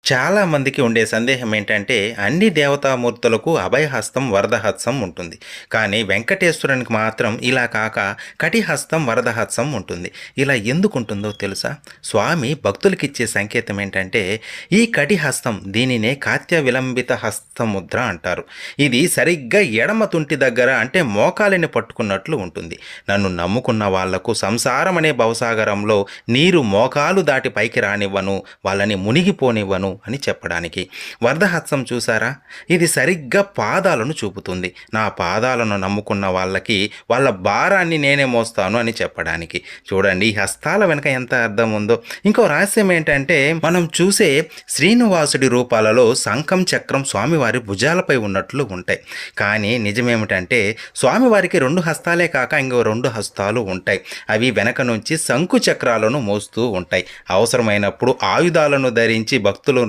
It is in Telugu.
చాలా మందికి ఉండే సందేహం ఏంటంటే అన్ని దేవతామూర్తులకు అభయహస్తం వరదహస్తం ఉంటుంది. కానీ వెంకటేశ్వరునికి మాత్రం ఇలా కాక కటిహస్తం వరదహస్తం ఉంటుంది. ఇలా ఎందుకుంటుందో తెలుసా? స్వామి భక్తులకిచ్చే సంకేతం ఏంటంటే ఈ కటిహస్తం దీనినే కాత్య విలంబిత హస్తముద్ర అంటారు. ఇది సరిగ్గా ఎడమ తుంటి దగ్గర అంటే మోకాలిని పట్టుకున్నట్లు ఉంటుంది. నన్ను నమ్ముకున్న వాళ్లకు సంసారం అనే భవసాగరంలో నీరు మోకాలు దాటి పైకి రానివ్వను, వాళ్ళని మునిగిపోనివ్వను అని చెప్పడానికి. వరదహస్తం చూసారా? ఇది సరిగ్గా పాదాలను చూపుతుంది. నా పాదాలను నమ్ముకున్న వాళ్ళకి వాళ్ళ భారాన్ని నేనే మోస్తాను అని చెప్పడానికి. చూడండి ఈ హస్తాల వెనక ఎంత అర్థం ఉందో. ఇంకో రహస్యం ఏంటంటే మనం చూసే శ్రీనివాసుడి రూపాలలో శంఖం చక్రం స్వామివారి భుజాలపై ఉన్నట్లు ఉంటాయి. కానీ నిజమేమిటంటే స్వామివారికి 2 హస్తాలే కాక ఇంకో 2 హస్తాలు ఉంటాయి. అవి వెనక నుంచి శంకు చక్రాలను మోస్తూ ఉంటాయి. అవసరమైనప్పుడు ఆయుధాలను ధరించి భక్తులు